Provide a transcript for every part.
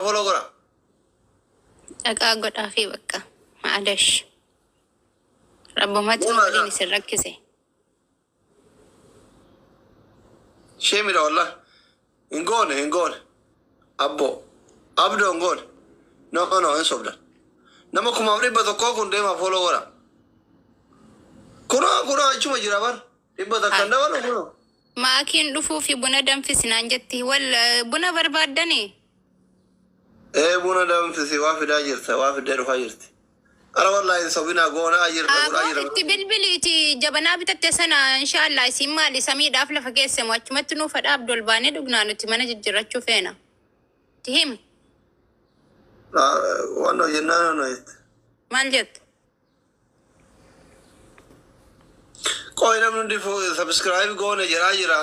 فولو قرا أقعد في بكا معلش ربما تنولي نسركزي شيمي والله إنقون أبو أبدو إنقون نو إنصبنا نما كم أمري بتوقع كون ديما فولو قرا كنا أشوف جرابان ربنا كندا ولا كنا ما أكين دفو في بنا دم في سنانجتي ولا بنا بربادني بنا دم في سوا في داجرت وافي دير فاجرت أنا والله إن صبينا قونا أجر تبلبلي جبنا بتتسنا إن شاء الله يسمى لسمي دافل فكيس ما تنو فد عبد الباني دقنا نتمنى جرتشو فينا تهم وانا جنانا نويت مالجت कोई ना मुंडी सब्सक्राइब कोने जरा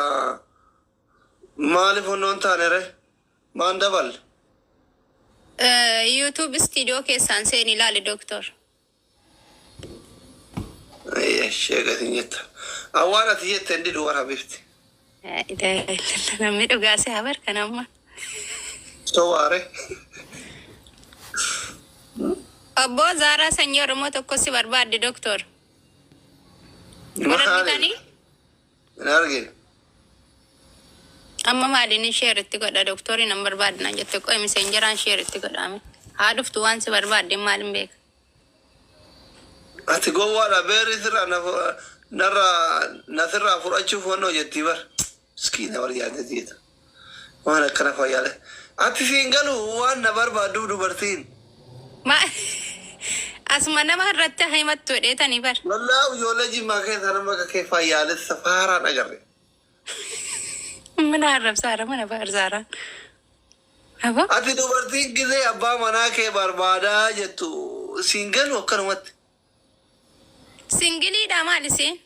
माले फोन नॉन था नेरे मांडवल यूट्यूब स्टूडियो के सांसे नीलाले डॉक्टर ये शेख ऐसी अवाना थी ये तेंडी दुआरा बिफ्ती इधर नम्मी तो गासे हवर कनामा तो वारे अब्बो ज़ारा संयोर मो तो कोसी बर्बाद दी डॉक्टर महाने नारगे अम्मा मालिनी शेयर इत्ती कोड़ा डॉक्टरी नंबर बाद ना जत्ते कोई मैसेंजरान शेयर इत्ती कोड़ा में हाडुफ तुवान से बर्बाद दी मालूम बेक अति गोवाला बेरी थरा नरा नथरा फुराचु फोनो जत्ती बर स्कीन और याद है था वहाँ कना ख्याल है अति सिंगल हुआ नबर बादू डुबरतीन ما أسمعنا ما رتّه هاي ما تودي تاني بار والله يولجي ما كان ثنا ما كيف يالد السفارة نجري من عرف سارة من بار سارة أبا أتي دوبرتين كذا أبا منا كي بربادا جتو سينجل وكرمت سينجلي داما لسين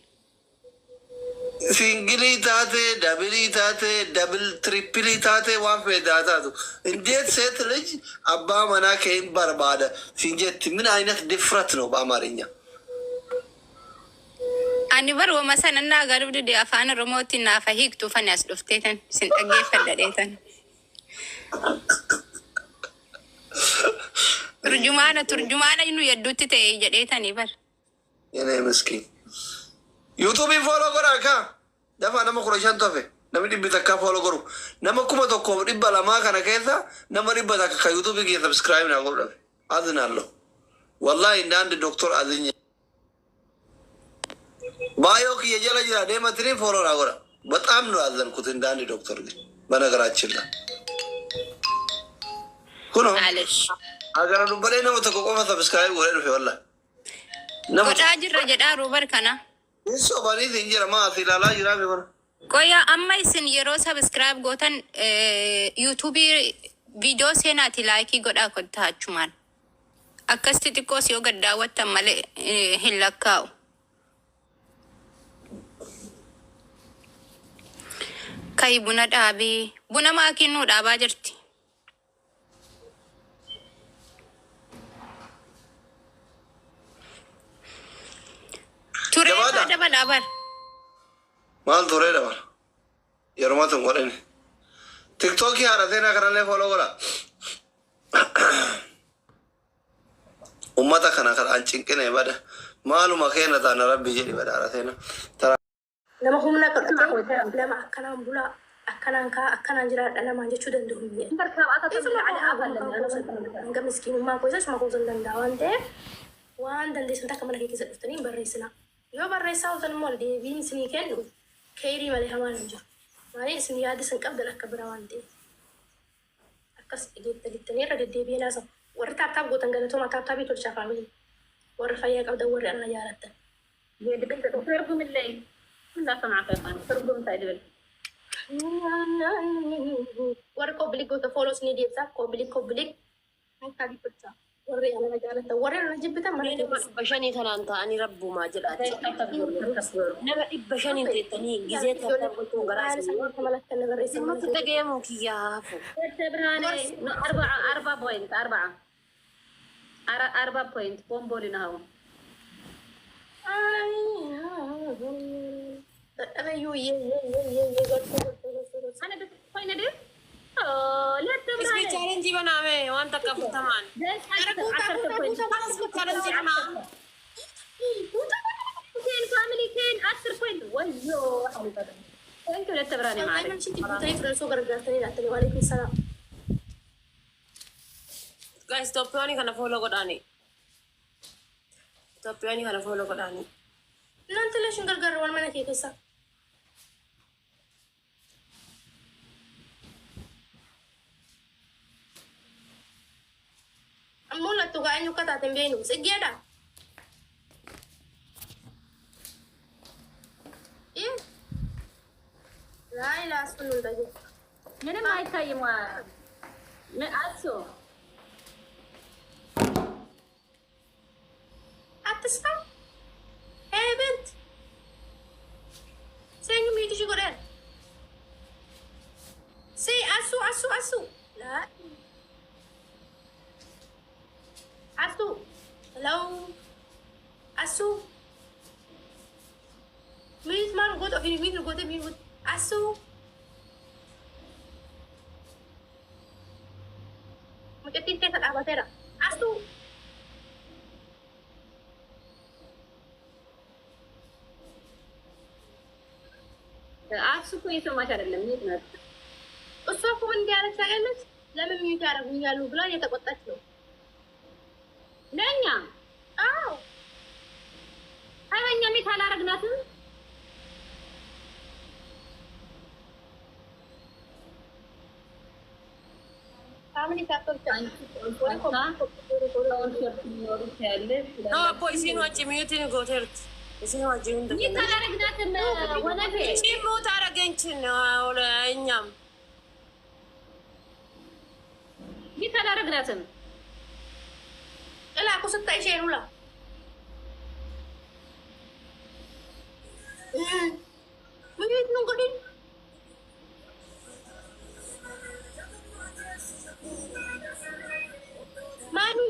सिंगली ताते डबली ताते डबल ट्रिपली ताते वहाँ पे दाता तो इंजेट से तलज अब्बा मना के बर्बाद सिंजेट من عينك different नो बामारिन्या أنا برو مثلا ناقر بدي أفعل رموتي نافهيك توفناس دفتيتن سنتجي فلديتن ترجمانا إنه يدوتي تيجي بر يعني مسكين يوتيوب فولو كرا كا دفع نما كروشان توفي نما دي بتكا فولو كرو نما كوما تو كوم دي بلا ما كان كيسا نما دي بتكا يوتيوب كي سبسكرايب نا كرو اذن الله والله ان عند دكتور اذن بايو كي يجلا جرا دي متري فولو نا كرو በጣም ነው አዘንኩት እንደ አንድ ዶክተር ግን በነገራችን ላይ ኩኖ معلش አገራኑ በላይ ነው ተቆቆመ ሰብስክራይብ ወሬ ነው والله ወዳ ጅራ ጀዳ ሮበር ከና Isso bani zinjira ma filala jira be bar. Koya amma isin yero subscribe gotan YouTube video senati like goda kotta achuman. Akkasti tikos yo gadda watta male hillakkaw. Kai buna dabi buna ma kinu daba jirti. Ture da balabar. Mal ture da bar. Yarma tum gore ne. TikTok ki harate na karale follow kora. Ummata kana kara ancinke ne bada. Maluma kena ta na rabbi jeli bada harate na. Tara. Lama humna ka lama akanan bula akanan jira da lama je chudan da humye. Barka aka ta ala aban da ana ga miskin ma ko sai ma ko zan da wande. Wan dan dai sun ta kamar kike sai tani barre sina. Yo barre sautan mol de bin sini kenu kairi male hamanan jo mari sini yadi sun qabda akbara wande akas edit tani rada de bina sa warta ta go tangala to mata ta bi to cha family war faya qabda war ana yarata de binta to fergu min lay kunda sama ka fan fergu ta de war ko blik go to follows ni de sa ko blik ta di pecah warri ana jarata warri ana jibta mara bashani kananta ani rabbu ma jalati naga ibashani tetani gizeta tabtu garas malaka nagar ism ما تتجيمو كيافو تبراني 4 بوينت 4 بوينت بومبولي ناو أنا يو أنا وين ندير اسمي تشالنجي بنامي وانت كفو تمام كين فاميلي كين 10 بوينت ويو انتوا لا تبراني معاك والله مشيتي بوتاي فرنسو غرغرتني لا وعليكم السلام guys topioni kana follow godani topioni kana follow godani nanti la shungar garwan mana ke kesa amula tu ga anyu kata tembenu segiada لا لا أسفل الدجاج من ما يتايم من أسو أتسمع هاي بنت سيني ميتي شو قرر سي أسو أسو أسو لا أسو لو أسو ميت ما نقول أفيني ميت نقول ميت أسو مكتين كيف الأباترة أسو أسو كويس ما شاء الله ميت نات أسوكم من ديارك سألت لما ميت عرب ويالو بلا يتقطع له لأنيا هاي وين يميت على رجناتهم family factor no poi si no ci mute ni gotert si no ci unde ni tara ragnatin wala fe ci mu tara gencin wala ñam ni tara ragnatin ela ko sutta isherula muyit nung godin mani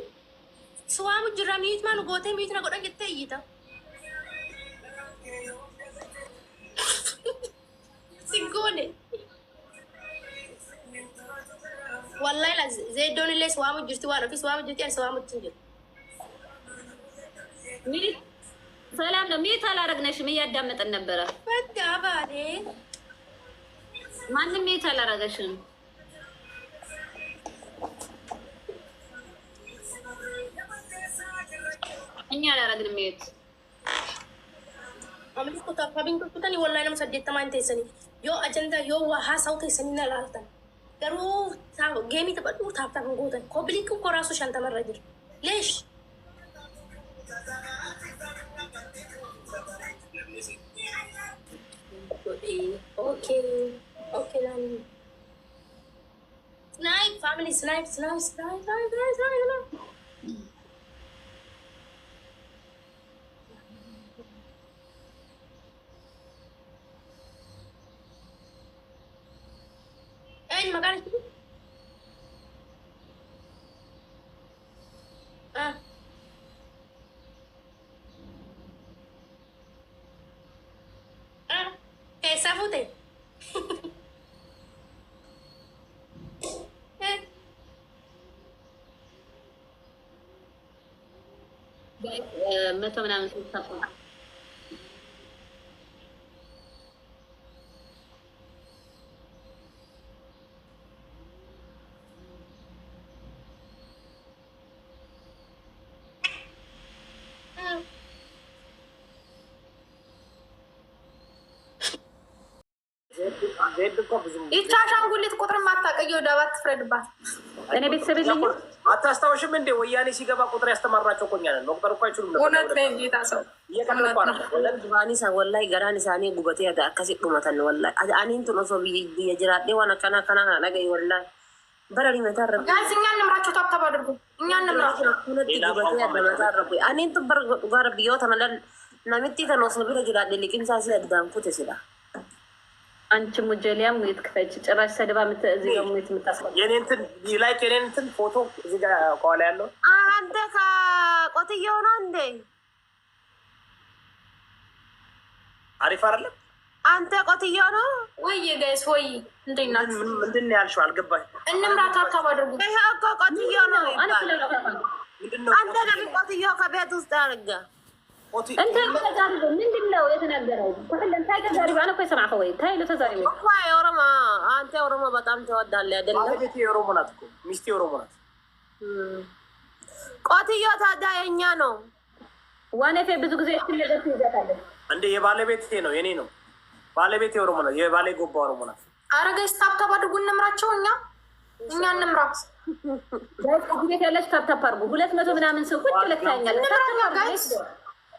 suamu jira miyit manu gote miyit na godang jette yita sigone wallahi la zeydoni le suamu jirti wala fi suamu jirti an suamu tinjir miyit ሰላም ነው ሚት አላረግነሽም እያዳመጠን ነበረ በቃ ባሌ ማንም ሚት አላረገሽም እኛ አላረግንም ሚት አምልኩ ታፋቢን ኩታኒ ወላሂ ነው ሰደት ተማን ተሰኒ ዮ አጀንዳ ዮ ዋሃ ሳው ተሰኒ ናላልተን ገሩ ታው ጌሚ ተበዱ ታፍታ ጎተን ኮብሊክ ኮራሱ ሻንተ መረጅ ለሽ Okay, okay, then. Snipe, family, snipe. Hey, makan itu. Esa fute. መቶ ምናምን ስልሳፎ ይቻ አሻንጉሊት ቁጥር ማታቀየው ዳባት ፍረድባት እኔ ቤተሰብ የለኝም አታስታውሽም እንዴ? ወያኔ ሲገባ ቁጥር ያስተማራቸው እኮ እኛ ነን። መቁጠር እኮ አይችሉም ነበር። እውነት ነው ጌታ ሰው ባኒሳ ወላሂ ገራን ሳኔ ጉበቴ ያዳ አከሲ ዱመተን ወላሂ አኒን ቱኖ ሶ ቢየጅራዴ ዋና ከና ከና ነገይ ወላሂ በረሪ መታረብ ጋዝ እኛ እንምራቸው ታብታብ አድርጉ እኛ እንምራቸው ሁለት ጉበቴ ያዳ መታረብ አኒን ቱበር ጋር ቢዮ ተመለል ናሚቲ ተኖሶ ቢረ ጅራዴ ሊቅምሳ ሲያዳንኩ ተሲላ አንቺ ሙጀሊያም ሙት ከፈች ጭራሽ ሰደባ እዚህ ጋር ሙት የምታስቀር የኔንትን ላይክ የኔንትን ፎቶ እዚህ ጋር ከኋላ ያለው አንተ ከቆትየው ነው እንዴ? አሪፍ አይደለም? አንተ ቆትዮ ነው ወይ ጋይስ? ወይ እንዴና ምንድን ነው ያልሽው? አልገባኝ። እንምራት አካባ አድርጉ። ይሄ እኮ ቆትዮ ነው ይባላል። አንተ ደግሞ ቆትዮ ከቤት ውስጥ አድርጋ انت تجارب من ነው የተናገረው? ሁሉም ተጋሪባ ነው ከሰማኸው ወይ ታይሎ ተዛሪው ወይ ኦሮሞ አንተ ኦሮሞ በጣም ተወዳለህ አይደል? ባለቤቴ ኦሮሞ ናት እኮ ሚስቴ ኦሮሞ ናት። ቆትዮ ታዲያ የኛ ነው። ዋነፌ ብዙ ጊዜ እሺ ነገር ትይዛታለህ እንዴ? የባለቤቴ ነው የኔ ነው። ባለቤቴ ኦሮሞ ነው። የባሌ ጎባ ኦሮሞ ናት። አረጋይስ ታብታብ አድርጉ እንምራቸው። እኛ እንምራ ጋይስ። ቤት ያለች ታብታብ አድርጉ። 200 ምናምን ሰው ቁጭ ለታኛለ ታብታብ ጋይስ።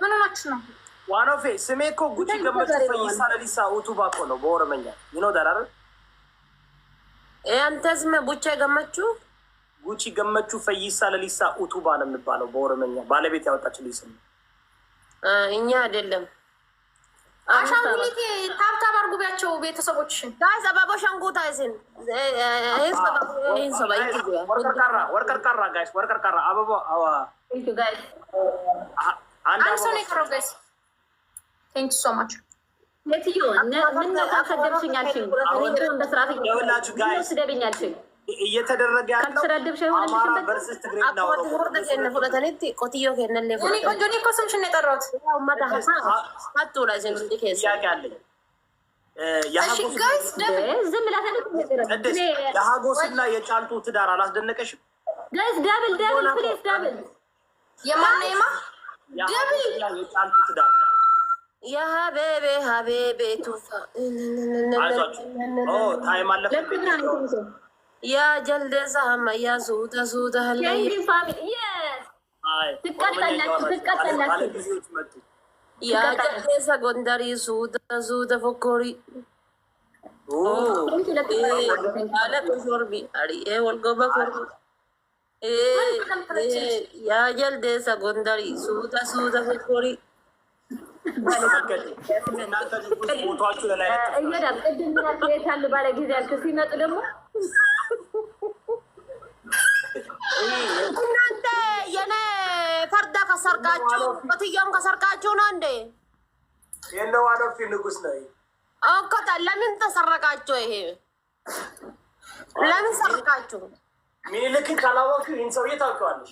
ምን ሆናችሁ ነው? ዋኖፌ ስሜ እኮ ጉቺ ገመቹ ፈይሳ ለሊሳ ኡቱባ እኮ ነው በኦሮመኛ ይኖ ዳራር አንተ ስም ቡቻ ገመቹ ጉቺ ገመቹ ፈይሳ ለሊሳ ኡቱባ ነው የሚባለው በኦሮመኛ። ባለቤት ያወጣችልኝ ስም እኛ አይደለም። አሻንጉሊት ታብታብ አድርጉ ቢያቸው ቤተሰቦችሽን ጋይስ። አባቦ ሻንጉታ አይስን ወርከር ቀራ ጋይስ። ወርከር ቀራ አባቦ አዋ ቴንክ ዩ ጋይስ። አንድ ሰው ነው የቀረው ጋይስ። ቴንክ ዩ ሶ ማች። ለትዮ ምን አከደብሽኝ አልሽኝ? ወንጀል እንደስራት ይኸውላችሁ ጋይስ ስደብኛልሽኝ እየተደረገ ያለው ካልተሰደብሽ አይሆንም። አማራ ቨርሰስ ትግሬ ነው። ቆትዮ ከነለ እኔ ቆንጆ እኮ ስምሽን ነው የጠራሁት። ማታ ሀቱ ላይ ዘንድ ከሰ ያቃለኝ ጋይስ ዝም ብላ ተደረገ። የሀጎስና የጫልቱ ትዳር አላስደነቀሽም ጋይስ? ዳብል ዳብል ፕሊዝ ዳብል የማነማ ዳብል የጫልቱ ትዳር ያ ሀቤቤ ሀቤቤ ቱፋ ታይም አለፈ። ያ ጀልደዛ ያ ሱታ ሱታ ላይ ትቀጠላችሁ ያ ጀልደዛ ጎንደሪ ሱታ ሱታ ፎኮሪ አለ ቶርቢ አሪ ወልጎባ ኮሪ ያ ጀልደዛ ጎንደሪ ሱታ ሱታ ፎኮሪ እየዳቅድምናሉ ባለ ጊዜ ያልክ ሲመጡ ደግሞ እናንተ የኔ ፈርዳ ከሰርቃችሁ ቆትዮም ከሰርቃችሁ ነው እንዴ? የነው አለፊ ንጉስ ነው እኮ። ለምን ተሰረቃችሁ? ይሄ ለምን ሰረቃችሁ? ሚኒልክን ካላወቅሽ ይህን ሰውዬ ታውቂዋለሽ?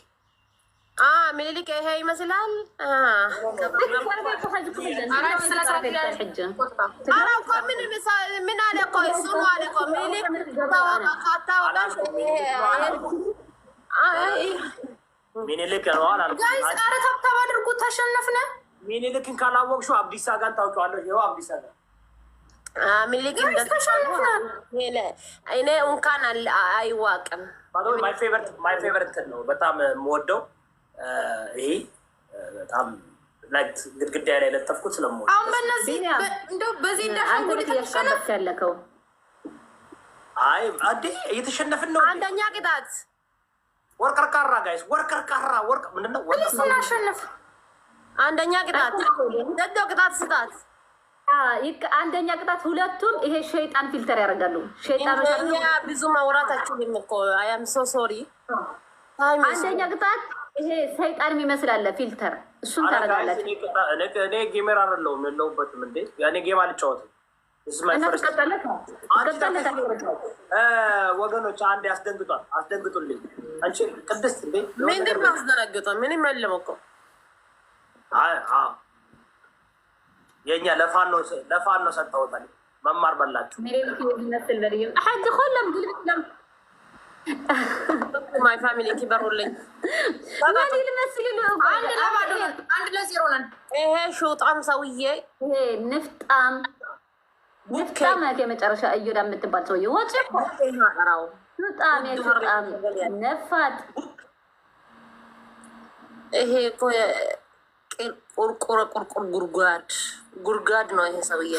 ሚኒልክ ይሄ ይመስላል። ምን አለ እኮ እሱ ነው አለ እኮ ሚኒልክ ታወቃሽ። ሚኒልክ ነው አላልኩም። ጋይስ ኧረ ታብታብ አድርጉ። ተሸነፍነ። ሚኒልክን ካላወቅሽው አብዲሳ ጋር ታውቂዋለሽ? ይኸው አብዲሳ ጋር ሚኒልክ ተሸነፍናል። እኔ እንኳን አይዋቅም። ማይ ፌቨሪት ነው በጣም የምወደው ይሄ በጣም ላይት ግድግዳ ላይ ለጠፍኩት ስለምወድ አሁን በእነዚህ እንደው በዚህ እንዳሻንጉሊት ተሸነፍ ያለከው። አይ አዴ እየተሸነፍን ነው። አንደኛ ቅጣት ወርቀር ቀራ ጋይስ። ወርቀር ቀራ ወርቅ ምንድነው? ወርቀር አሸነፍ። አንደኛ ቅጣት ደዶ ቅጣት ስጣት። አንደኛ ቅጣት ሁለቱም ይሄ ሸይጣን ፊልተር ያደርጋሉ። ሸይጣኖች ብዙ ማውራታችሁም እኮ አይ አም ሶ ሶሪ። አንደኛ ቅጣት ይሄ ሰይጣን የሚመስላል ፊልተር፣ እሱን ታረጋላችሁ። እኔ ጌመር አይደለሁም የለሁበትም እንዴ ያኔ ጌም አልጫወትም። ወገኖች አንድ ያስደንግጧል። አስደንግጡልኝ። አንቺ ቅድስት እንዴ ምንድን ነው አስደነግጧል? ምንም የለም እኮ የእኛ ለፋኖ ሰጠውታል። መማር በላችሁ ሐጅ ኮለም ግልም ማይ ፋሚሊ ኪበሩልኝ። አንድ ለዜሮ ነን። ይሄ ሹጣም ሰውዬ ይሄ ንፍጣም የመጨረሻ እዮዳ የምትባል ሰውዬ ወጭ ሹጣም የሹጣም ነፋጥ። ይሄ እኮ ቁርቁር ጉድጓድ ነው። ይሄ ሰውዬ